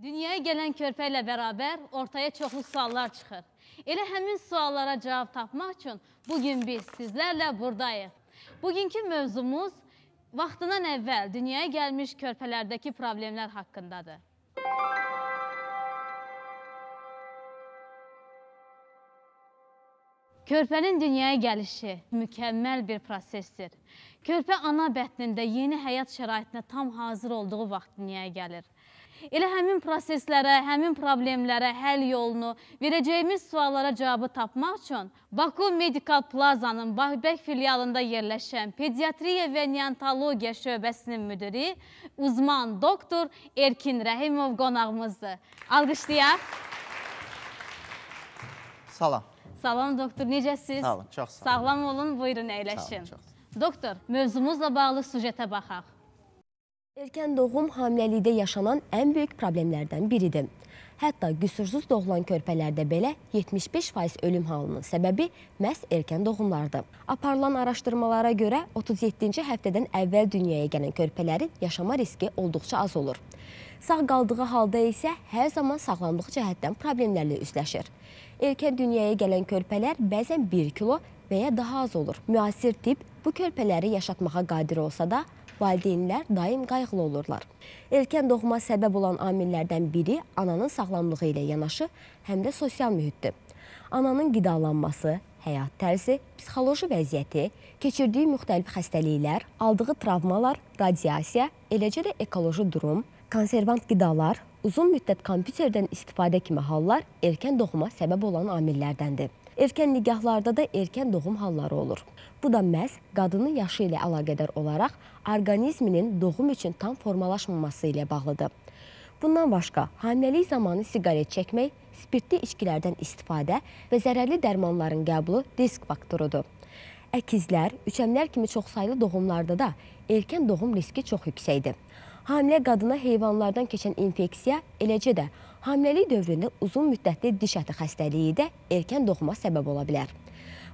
Dünyaya gələn körpə ilə bərabər ortaya çoxlu suallar çıxır. Elə həmin suallara cavab tapmaq üçün bugün biz sizlərlə buradayıq. Bugünkü mövzumuz vaxtından əvvəl dünyaya gəlmiş körpələrdəki problemlər haqqındadır. Körpənin dünyaya gəlişi mükəmməl bir prosesdir. Körpə ana bətnində yeni həyat şəraitinə tam hazır olduğu vaxt dünyaya gəlir. Elə həmin proseslərə, həmin problemlərə həll yolunu, verəcəyimiz suallara cavabı tapmaq üçün Baku Medical Plaza'nın Babək filialında yerləşən Pediatriya və Neonatologiya şöbəsinin müdiri, uzman doktor Erkin Rəhimov qonağımızdır. Alqışlayaq. Salam. Salam doktor, necəsiz? Sağ olun, çox sağ olun. Sağlam olun, buyurun əyləşin. Sağ olun, Doktor, mövzumuzla bağlı süjetə baxaq. Erkən doğum hamiləlikdə yaşanan ən böyük problemlərdən biridir. Hətta qüsursuz doğulan körpələrdə belə 75% ölüm halının səbəbi məhz erkən doğumlardır. Aparılan araşdırmalara görə 37-ci həftədən əvvəl dünyaya gələn körpələrin yaşama riski olduqca az olur. Sağ qaldığı halda isə hər zaman sağlamlıq cəhətdən problemlərlə üzləşir. Erkən dünyaya gələn körpələr bəzən 1 kilo və ya daha az olur. Müasir tibb bu körpələri yaşatmağa qadir olsa da, valideynlər daim qayğılı olurlar. Erkən doğuma səbəb olan amillərdən biri ananın sağlamlığı ilə yanaşı, həm də sosial mühitdir. Ananın qidalanması, həyat tərzi, psixoloji vəziyyəti, keçirdiyi müxtəlif xəstəliklər, aldığı travmalar, radiasiya, eləcə də ekoloji durum, konservant qidalar, uzun müddət kompüterdən istifadə kimi hallar erkən doğuma səbəb olan amillərdəndir. Erkən nigahlarda da erkən doğum halları olur. Bu da məhz qadının yaşı ilə əlaqədar olaraq orqanizminin doğum üçün tam formalaşmaması ilə bağlıdır. Bundan başqa, hamiləlik zamanı siqaret çəkmək, spirtli içkilərdən istifadə və zərərli dərmanların qəbulu risk faktorudur. Əkizlər, üçəmlər kimi çoxsaylı doğumlarda da erkən doğum riski çox yüksəkdir. Hamilə qadına heyvanlardan keçən infeksiya, eləcə də hamiləlik dövründə uzun müddətli diş əti xəstəliyi də erkən doğuma səbəb ola bilər.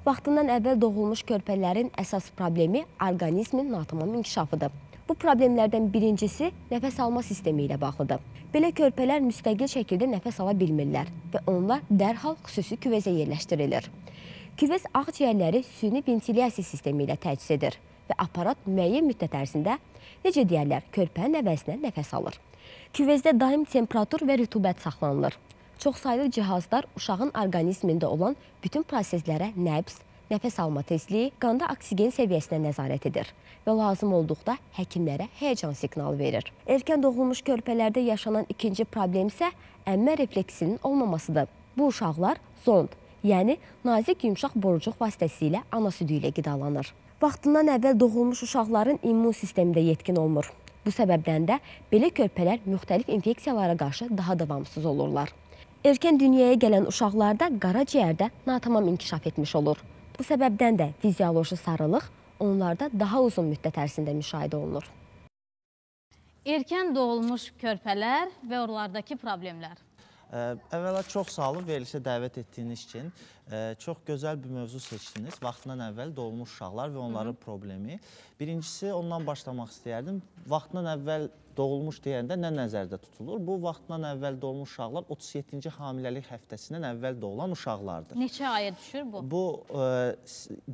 Vaxtından əvvəl doğulmuş körpələrin əsas problemi orqanizmin natamam inkişafıdır. Bu problemlərdən birincisi nəfəs alma sistemi ilə bağlıdır. Belə körpələr müstəqil şəkildə nəfəs ala bilmirlər və onlar dərhal xüsusi küvəzə yerləşdirilir. Küvəz ağciyərləri süni ventilyasiya sistemi ilə təchiz edir və aparat müəyyən müddət ərzində, necə deyərlər, körpənin əvəzinə nəfəs alır. Küvəzdə daim temperatur və rütubət saxlanılır. Çoxsaylı cihazlar uşağın orqanizmində olan bütün proseslərə nəbz, nəfəs alma tezliyi, qanda oksigen səviyyəsinə nəzarət edir və lazım olduqda həkimlərə həyəcan siqnalı verir. Erkən doğulmuş körpələrdə yaşanan ikinci problem isə əmmə refleksinin olmamasıdır. Bu uşaqlar zond, yəni nazik yumşaq borucuq vasitəsilə ana südü ilə qidalanır. Vaxtından əvvəl doğulmuş uşaqların immun sistemi də yetkin olmur. Bu səbəbdən də belə körpələr müxtəlif infeksiyalara qarşı daha davamsız olurlar. Erkən dünyaya gələn uşaqlarda qaraciyərdə natamam inkişaf etmiş olur. Bu səbəbdən də fizioloji sarılıq onlarda daha uzun müddət ərzində müşahidə olunur. Erkən doğulmuş körpələr və onlardakı problemlər. Əvvəla çox sağ olun verilişə dəvət etdiyiniz üçün. Çox gözəl bir mövzu seçdiniz. Vaxtından əvvəl doğulmuş uşaqlar və onların problemi. Birincisi, ondan başlamaq istəyərdim. Vaxtından əvvəl doğulmuş deyəndə nə nəzərdə tutulur? Bu, vaxtından əvvəl doğulmuş uşaqlar 37-ci hamiləlik həftəsindən əvvəl doğulan uşaqlardır. Neçə aya düşür bu? Bu,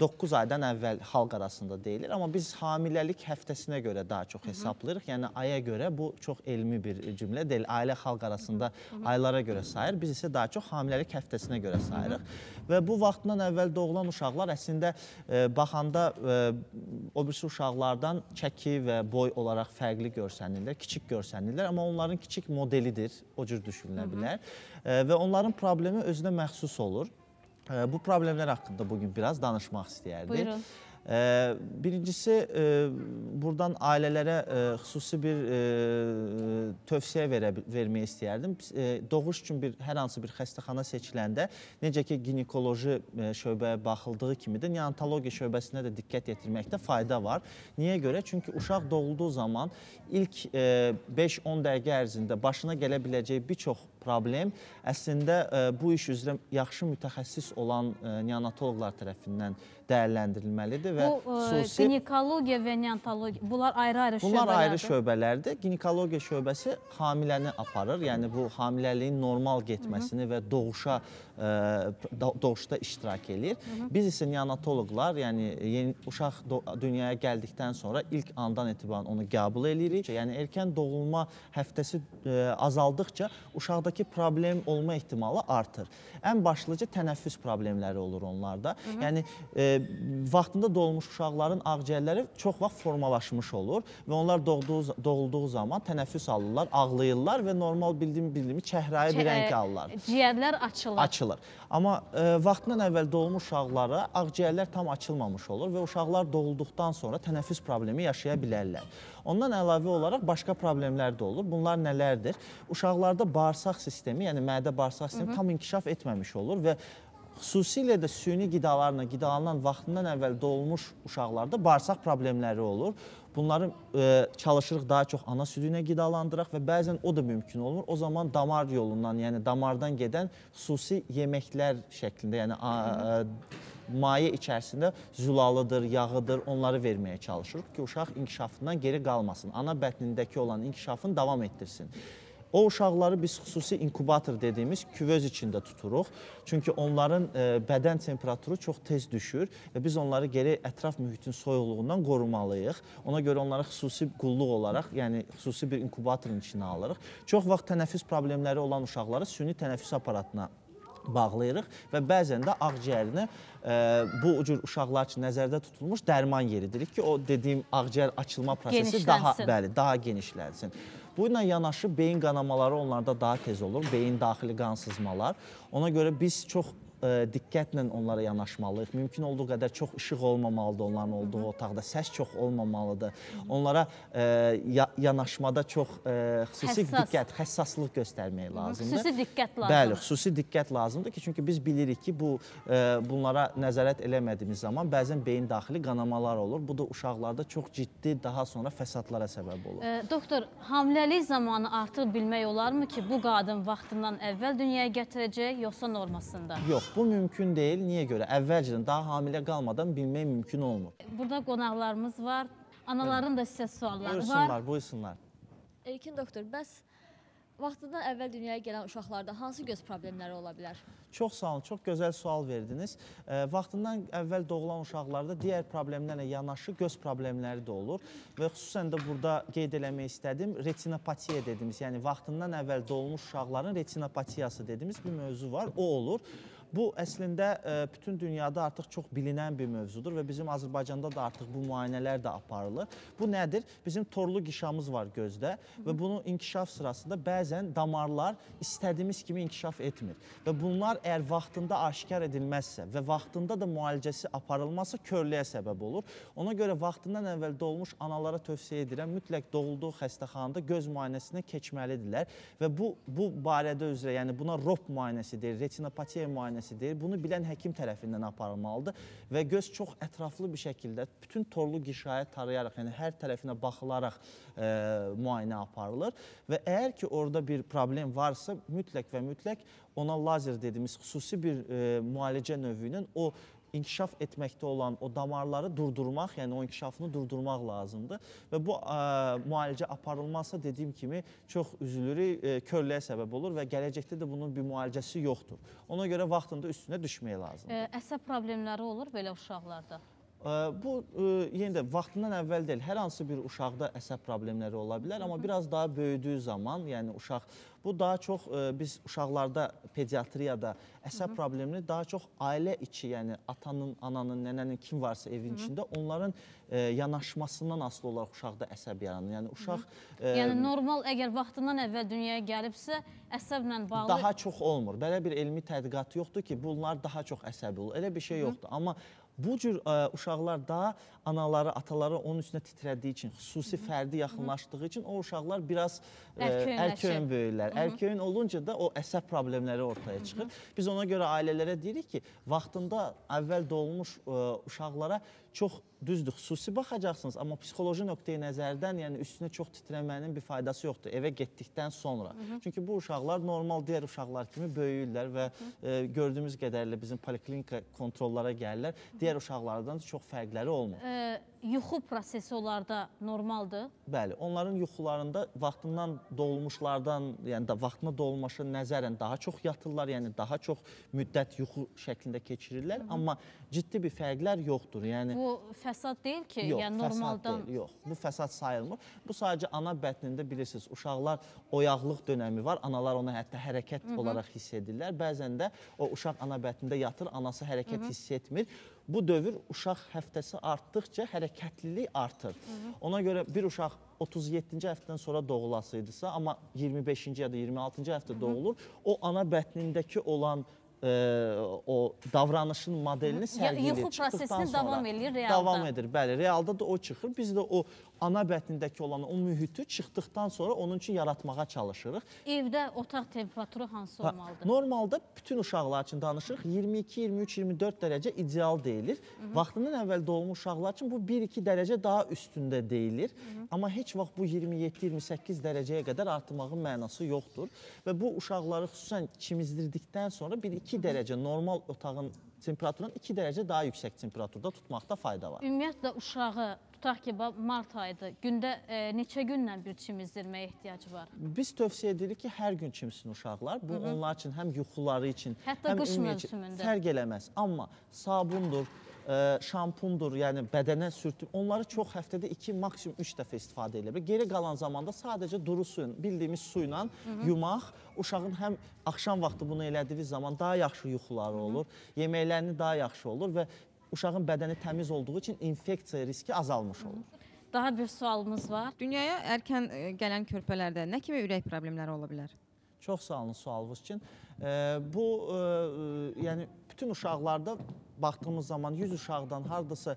9 aydan əvvəl xalq arasında deyilir. Amma biz hamiləlik həftəsinə görə daha çox hesablayırıq. Yəni, aya görə bu çox elmi bir cümlə deyil. Ailə xalq arasında aylara görə sayır. Biz isə daha çox hamiləlik həftəsinə görə sayırıq. Və bu vaxtından əvvəl doğulan uşaqlar əslində baxanda o birisi uşaqlardan çəki və boy olaraq fərqli görsənirlər, kiçik görsənirlər, amma onların kiçik modelidir, o cür düşünülə bilər və onların problemi özünə məxsus olur. Bu problemlər haqqında bugün biraz danışmaq istəyərdik. Buyurun. Birincisi, buradan ailələrə xüsusi bir tövsiyə vermək istəyərdim. Doğuş üçün hər hansı bir xəstəxana seçiləndə, necə ki, ginekoloji şöbəyə baxıldığı kimi də neonatologiya şöbəsinə də diqqət yetirməkdə fayda var. Niyə görə? Çünki uşaq doğulduğu zaman ilk 5-10 dəqiqə ərzində başına gələ biləcəyi bir çox problem əslində bu iş üzrə yaxşı mütəxəssis olan neonatoloqlar tərəfindən dəyərləndirilməlidir və Bu ginekologiya və neonatologiya bunlar ayrı-ayrı şöbələrdir. Bunlar ayrı şöbələrdir. Ginekologiya şöbəsi hamiləni aparır. Yəni bu hamiləliyin normal getməsini və doğuşda iştirak edir. Biz isə neonatoloqlar, yəni uşaq dünyaya gəldikdən sonra ilk andan etibarən onu qəbul edirik. Yəni erkən doğulma həftəsi azaldıqca uşaqdakı problem olma ehtimalı artır. Ən başlıca tənəffüs problemləri olur onlarda. Yəni vaxtında doğulmuş uşaqların ağciyərləri çox vaxt formalaşmış olur və onlar doğulduğu zaman tənəffüs alırlar, ağlayırlar və normal bildiyimi çəhrayı bir rəng alırlar. Ciyərlər açılır. Amma vaxtından əvvəl doğulmuş uşaqlara ağciyərlər tam açılmamış olur və uşaqlar doğulduqdan sonra tənəffüs problemi yaşaya bilərlər. Ondan əlavə olaraq başqa problemlər də olur. Bunlar nələrdir? Uşaqlarda bağırsaq sistemi, yəni mədə-bağırsaq sistemi tam inkişaf etməmiş olur və xüsusilə də süni qidalarla qidalanan vaxtından əvvəl doğulmuş uşaqlarda bağırsaq problemləri olur. Bunları çalışırıq daha çox ana südü ilə qidalandıraq və bəzən o da mümkün olmur. O zaman damar yolundan, yəni damardan gedən xüsusi yeməklər şəklində, yəni maye içərisində zülalıdır, yağıdır, onları verməyə çalışırıq ki, uşaq inkişafından geri qalmasın. Ana bətnindəki olan inkişafını davam etdirsin. O uşaqları biz xüsusi inkubator dediyimiz küvöz içində tuturuq. Çünki onların bədən temperaturu çox tez düşür və biz onları geri ətraf mühitin soyuqluğundan qorumalıyıq. Ona görə onları xüsusi qulluq olaraq, yəni xüsusi bir inkubatorun içinə alırıq. Çox vaxt tənəffüs problemləri olan uşaqları süni tənəffüs aparatına bağlayırıq və bəzən də ağciyərini bu cür uşaqlar üçün nəzərdə tutulmuş dərman yeridirik ki, o dediyim ağciyər açılma prosesi daha genişlənsin. Bu ilə yanaşı beyin qanamaları onlarda daha tez olur, beyin daxili qansızmalar. Ona görə biz çox diqqətlə onlara yanaşmalıyıq. Mümkün olduğu qədər çox işıq olmamalıdır onların olduğu otaqda, səs çox olmamalıdır. Onlara yanaşmada çox xüsusi diqqət, həssaslıq göstərmək lazımdır. Xüsusi diqqət lazımdır. Bəli, xüsusi diqqət lazımdır ki, çünki biz bilirik ki, bunlara nəzarət eləmədiyimiz zaman bəzən beyin daxili qanamalar olur. Bu da uşaqlarda çox ciddi, daha sonra fəsadlara səbəb olur. Doktor, hamiləlik zamanı artıq bilmək olarmı ki, bu qadın vaxtından əvvəl dünyaya gətirəcək, yoxsa normasında? Yox, bu mümkün deyil. Niyə görə? Əvvəlcədən daha hamilə qalmadan bilmək mümkün olmur. Burada qonaqlarımız var. Anaların da sizə sualları var. Buyursunlar, buyursunlar. Elkin doktor, bəs vaxtından əvvəl dünyaya gələn uşaqlarda hansı göz problemləri ola bilər? Çox sağ olun, çox gözəl sual verdiniz. Vaxtından əvvəl doğulan uşaqlarda digər problemlərlə yanaşı göz problemləri də olur və xüsusən də burada qeyd eləmək istədim, retinopatiya dediyimiz, yəni vaxtından əvvəl doğulmuş uşaqların retinopatiyası dediyimiz bir mövzu var, o olur. Bu əslində bütün dünyada artıq çox bilinən bir mövzudur və bizim Azərbaycanda da artıq bu müayinələr də aparılır. Bu nədir? Bizim torlu qişamız var gözdə və bunun inkişaf sırasında bəzən damarlar istədiyimiz kimi inkişaf etmir. Və bunlar əgər vaxtında aşkar edilməzsə və vaxtında da müalicəsi aparılmazsa körlüyə səbəb olur. Ona görə vaxtından əvvəl doğulmuş analara tövsiyə edirəm, mütləq doğulduğu xəstəxanada göz müayinəsinə keçməlidirlər və bu barədə üzrə, yəni buna ROP müayinəsi deyil, retinopatiya müayinəsi deyil. Bunu bilən həkim tərəfindən aparılmalıdır və göz çox ətraflı bir şəkildə bütün torlu qişaya tarayaraq, yəni hər tərəfinə baxılaraq müayinə aparılır və əgər ki, orada bir problem varsa, mütləq və mütləq ona lazer dediyimiz xüsusi bir müalicə növü ilə o inkişaf etməkdə olan o damarları durdurmaq, yəni o inkişafını durdurmaq lazımdır və bu müalicə aparılmazsa dediyim kimi çox üzülürük, körlüyə səbəb olur və gələcəkdə də bunun bir müalicəsi yoxdur. Ona görə vaxtında üstünə düşmək lazımdır. Əsəb problemləri olur belə uşaqlarda? Bu, yenə də vaxtından əvvəl deyil, hər hansı bir uşaqda əsəb problemləri ola bilər, amma biraz daha böyüdüyü zaman, yəni uşaq, bu daha çox biz uşaqlarda, pediatriyada əsəb problemini daha çox ailə içi, yəni atanın, ananın, nənənin kim varsa evin içində, onların yanaşmasından asılı olaraq uşaqda əsəb yaranır. Yəni uşaq... Yəni normal, əgər vaxtından əvvəl dünyaya gəlibsə, əsəblə bağlı... Daha çox olmur. Belə bir elmi tədqiqat yoxdur ki, bunlar daha çox əsəbi olur. Elə bir şey yoxdur. Amma bu cür uşaqlar daha anaları, ataları onun üstünə titrədiyi üçün, xüsusi fərdi yaxınlaşdığı üçün o uşaqlar biraz ərköyün böyürlər. Ərköyün olunca da o əsəb problemləri ortaya çıxır. Biz ona görə ailələrə deyirik ki, vaxtında əvvəl doğulmuş uşaqlara çox düzdür, xüsusi baxacaqsınız, amma psixoloji nöqteyi nəzərdən yəni üstünə çox titrəmənin bir faydası yoxdur evə getdikdən sonra. Çünki bu uşaqlar normal digər uşaqlar kimi böyüyürlər və gördüyümüz qədərilə bizim poliklinika kontrollara gəlirlər. Digər uşaqlardan çox fərqləri olmur. Yuxu prosesi onlarda normaldır? Bəli, onların yuxularında vaxtından doğulmuşlardan, yəni vaxtına doğulmaşı nəzərən daha çox yatırlar, yəni daha çox müddət yuxu şəklində keçirirlər, amma ciddi bir fərqlər yoxdur. Yəni bu fəsad deyil ki, yox, yəni normaldan. Fəsad deyil, yox. Bu fəsad sayılmır. Bu sadəcə ana bətnində bilirsiniz, uşaqlar oyaqlıq dönəmi var. Analar onu hətta hərəkət olaraq hiss edirlər. Bəzən də o uşaq ana bətnində yatır, anası hərəkət hiss etmir. Bu dövr uşaq həftəsi artdıqca hərəkətlilik artır. Ona görə bir uşaq 37-ci həftədən sonra doğulasıydısa, amma 25-ci ya da 26-cı həftə doğulur, o ana bətnindəki olan o davranışın modelini sərgiləyir. Yuxu prosesini davam edir realda. Davam edir, bəli. Realda da o çıxır. Biz də o ana bətnindəki olan o mühiti çıxdıqdan sonra onun üçün yaratmağa çalışırıq. Evdə otaq temperaturu hansı olmalıdır? Normalda bütün uşaqlar üçün danışırıq. 22, 23, 24 dərəcə ideal deyilir. Vaxtından əvvəl doğulmuş uşaqlar üçün bu 1-2 dərəcə daha üstündə deyilir. Amma heç vaxt bu 27-28 dərəcəyə qədər artırmağın mənası yoxdur. Və bu uşaqları xüsusən çimizdirdikdən sonra 1-2 dərəcə normal otağın temperaturundan 2 dərəcə daha yüksək temperaturda tutmaqda fayda var. Ümumiyyətlə uşağı tutaq ki, mart ayıdır, gündə neçə gündən bir çimizdirməyə ehtiyacı var? Biz tövsiyə edirik ki, hər gün çimsin uşaqlar. Bu onlar üçün həm yuxuları üçün, hətta həm qış mövsümündə fərq eləməz. Amma sabundur, şampundur, yəni bədənə sürtün. Onları çox həftədə 2, maksimum 3 dəfə istifadə edilir. Geri qalan zamanda sadəcə duru suyun, bildiyimiz su ilə yumaq, uşağın həm axşam vaxtı bunu elədiyi zaman daha yaxşı yuxuları olur, yeməklərini daha yaxşı olur və uşağın bədəni təmiz olduğu üçün infeksiya riski azalmış olur. Daha bir sualımız var. Dünyaya erkən gələn körpələrdə nə kimi ürək problemləri ola bilər? Çox sağ olun sualınız üçün. Bu, yəni bütün uşaqlarda baxdığımız zaman 100 uşaqdan hardasa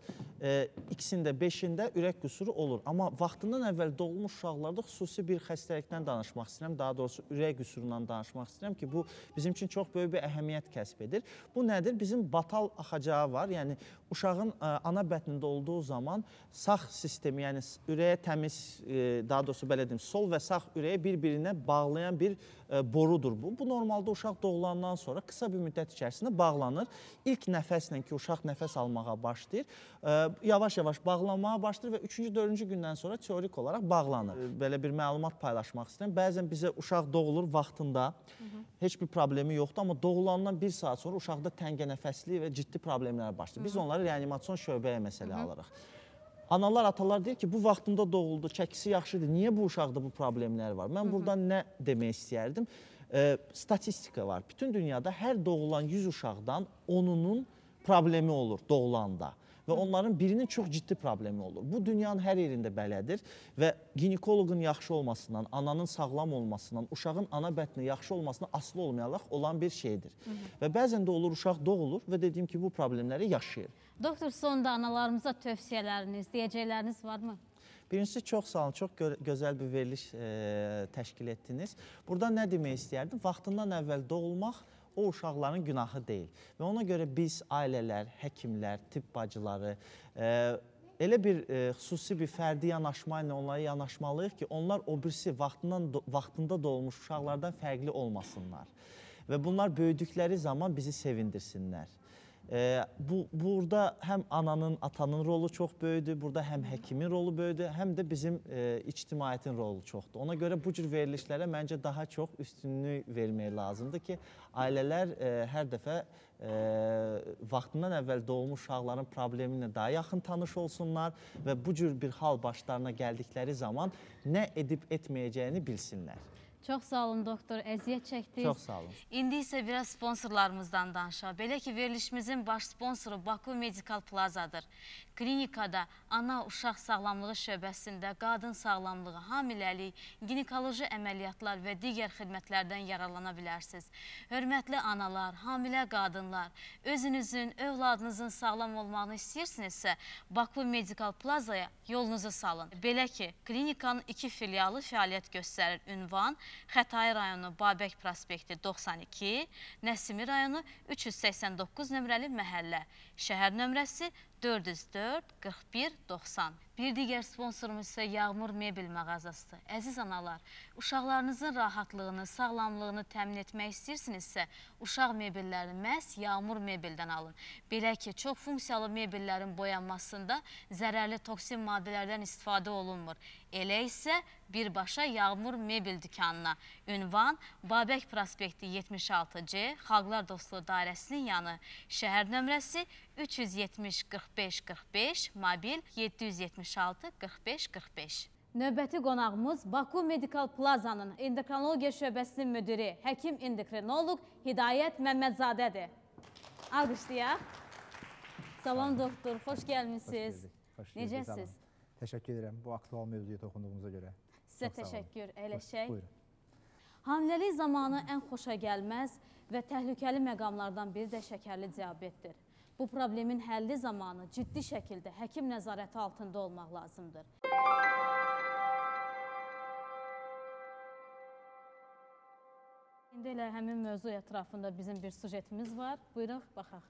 ikisində, 5-ində ürək qüsuru olur. Amma vaxtından əvvəl doğulmuş uşaqlarda xüsusi bir xəstəlikdən danışmaq istəyirəm. Daha doğrusu ürək qüsurundan danışmaq istəyirəm ki, bu bizim üçün çox böyük bir əhəmiyyət kəsb edir. Bu nədir? Bizim batal axacağı var. Yəni uşağın ana bətnində olduğu zaman sağ sistemi, yəni ürəyə təmiz, daha doğrusu belə deyim, sol və sağ ürəyə bir-birinə bağlayan bir borudur bu. Bu normalda uşaq doğulandan sonra qısa bir müddət içərisində bağlanır. İlk nəfəslə ki, uşaq nəfəs almağa başlayır, yavaş-yavaş bağlanmağa başlayır və 3-cü, 4-cü gündən sonra teorik olaraq bağlanır. Belə bir məlumat paylaşmaq istəyirəm. Bəzən bizə uşaq doğulur vaxtında, heç bir problemi yoxdur, amma doğulandan 1 saat sonra uşaqda təngənəfəslik və ciddi problemlər başlayır. Biz onları reanimasyon şöbəyə məsələ alırıq. Analar, atalar deyir ki, bu vaxtında doğuldu, çəkisi yaxşıdır. Niyə bu uşaqda bu problemlər var? Mən buradan nə demək istəyərdim? Statistika var. Bütün dünyada hər doğulan 100 uşaqdan 10-unun problemi olur doğulanda. Və onların birinin çox ciddi problemi olur. Bu dünyanın hər yerində belədir və ginekoloqun yaxşı olmasından, ananın sağlam olmasından, uşağın ana bətni yaxşı olmasına asılı olmayaraq olan bir şeydir. Və bəzən də olur, uşaq doğulur və dediyim ki, bu problemləri yaşayır. Doktor, sonda analarımıza tövsiyələriniz, deyəcəkləriniz varmı? Birincisi, çox sağ olun, çox gözəl bir veriliş təşkil etdiniz. Burada nə demək istəyərdim? Vaxtından əvvəl doğulmaq o uşaqların günahı deyil. Və ona görə biz ailələr, həkimlər, tibb bacıları elə bir xüsusi bir fərdi yanaşma ilə onlara yanaşmalıyıq ki, onlar o birisi vaxtında doğulmuş uşaqlardan fərqli olmasınlar. Və bunlar böyüdükləri zaman bizi sevindirsinlər. Burada həm ananın, atanın rolu çox böyüdür, burada həm həkimin rolu böyüdür, həm də bizim ictimaiyyətin rolu çoxdur. Ona görə bu cür verilişlərə məncə daha çox üstünlük vermək lazımdır ki, ailələr hər dəfə vaxtından əvvəl doğulmuş uşaqların problemi ilə daha yaxın tanış olsunlar və bu cür bir hal başlarına gəldikləri zaman nə edib etməyəcəyini bilsinlər. Çox sağ olun doktor, əziyyət çəkdiniz. Çox sağ olun. İndi isə biraz sponsorlarımızdan danışaq. Belə ki, verilişimizin baş sponsoru Baku Medical Plazadır. Klinikada ana uşaq sağlamlığı şöbəsində qadın sağlamlığı, hamiləlik, ginekoloji əməliyyatlar və digər xidmətlərdən yararlana bilərsiniz. Hörmətli analar, hamilə qadınlar, özünüzün, övladınızın sağlam olmağını istəyirsinizsə, Baku Medical Plazaya yolunuzu salın. Belə ki, klinikanın 2 filialı fəaliyyət göstərir. Ünvan Xətai rayonu Babək prospekti 92, Nəsimi rayonu 389 nömrəli məhəllə. Şəhər nömrəsi 404 41 90. Bir digər sponsorumuz isə Yağmur Mebel mağazasıdır. Əziz analar, uşaqlarınızın rahatlığını, sağlamlığını təmin etmək istəyirsinizsə, uşaq mebellərini məhz Yağmur Mebeldən alın. Belə ki, çox funksiyalı mebellərin boyanmasında zərərli toksin maddələrdən istifadə olunmur. Elə isə birbaşa Yağmur Mebel dükanına. Ünvan Babək prospekti 76C, Xalqlar Dostluğu Dairəsinin yanı. Şəhər nömrəsi 370 45 45, mobil 776 45 45. Növbəti qonağımız Baku Medical Plaza'nın endokrinologiya şöbəsinin müdiri, həkim endokrinoloq Hidayət Məmmədzadədir. Alqışlayaq. Salam doktor, xoş gəlmişsiniz. Necəsiz? Təşəkkür edirəm bu aktual mövzuya toxunduğumuza görə. Sizə təşəkkür, eləşək. Hamiləlik zamanı ən xoşa gəlməz və təhlükəli məqamlardan biri də şəkərli diabetdir. Bu problemin həlli zamanı ciddi şəkildə həkim nəzarəti altında olmaq lazımdır. İndi elə həmin mövzu ətrafında bizim bir sujetimiz var. Buyurun, baxaq.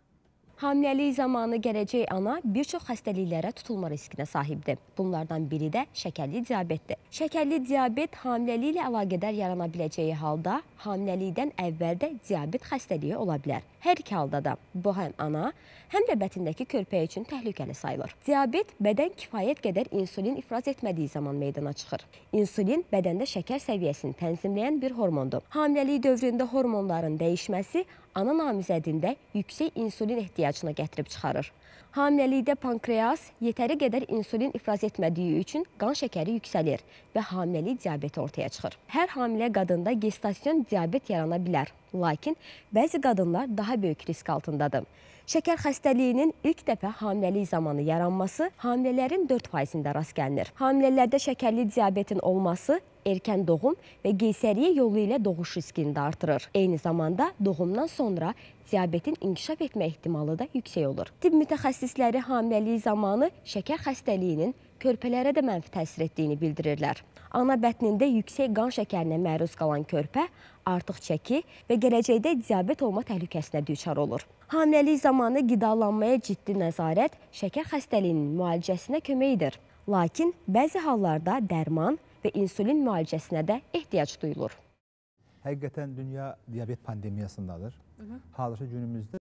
Hamiləlik zamanı gələcək ana bir çox xəstəliklərə tutulma riskinə sahibdir. Bunlardan biri də şəkərli diabetdir. Şəkərli diabet hamiləliklə əlaqədar yarana biləcəyi halda hamiləlikdən əvvəl də diabet xəstəliyi ola bilər. Hər iki halda da bu həm ana, həm də bətindəki körpə üçün təhlükəli sayılır. Diabet bədən kifayət qədər insulin ifraz etmədiyi zaman meydana çıxır. İnsulin bədəndə şəkər səviyyəsini tənzimləyən bir hormondur. Hamiləlik dövründə hormonların dəyişməsi ana namizədində yüksək insulin ehtiyacına gətirib çıxarır. Hamiləlikdə pankreas yetəri qədər insulin ifraz etmədiyi üçün qan şəkəri yüksəlir və hamiləlik diabeti ortaya çıxır. Hər hamilə qadında gestasyon diabet yarana bilər, lakin bəzi qadınlar daha böyük risk altındadır. Şəkər xəstəliyinin ilk dəfə hamiləlik zamanı yaranması hamilələrin 4%-də rast gəlinir. Hamilələrdə şəkərli diabetin olması erkən doğum və qeysəriyyə yolu ilə doğuş riskini də artırır. Eyni zamanda doğumdan sonra diabetin inkişaf etmə ehtimalı da yüksək olur. Tibb mütəxəssisləri hamiləlik zamanı şəkər xəstəliyinin körpələrə də mənfi təsir etdiyini bildirirlər. Ana bətnində yüksək qan şəkərinə məruz qalan körpə artıq çəki və gələcəkdə diabet olma təhlükəsinə düçar olur. Hamiləlik zamanı qidalanmaya ciddi nəzarət şəkər xəstəliyinin müalicəsinə kömək edir. Lakin bəzi hallarda dərman və insulin müalicəsinə də ehtiyac duyulur. Həqiqətən dünya diabet pandemiyasındadır. Hazırki günümüzdə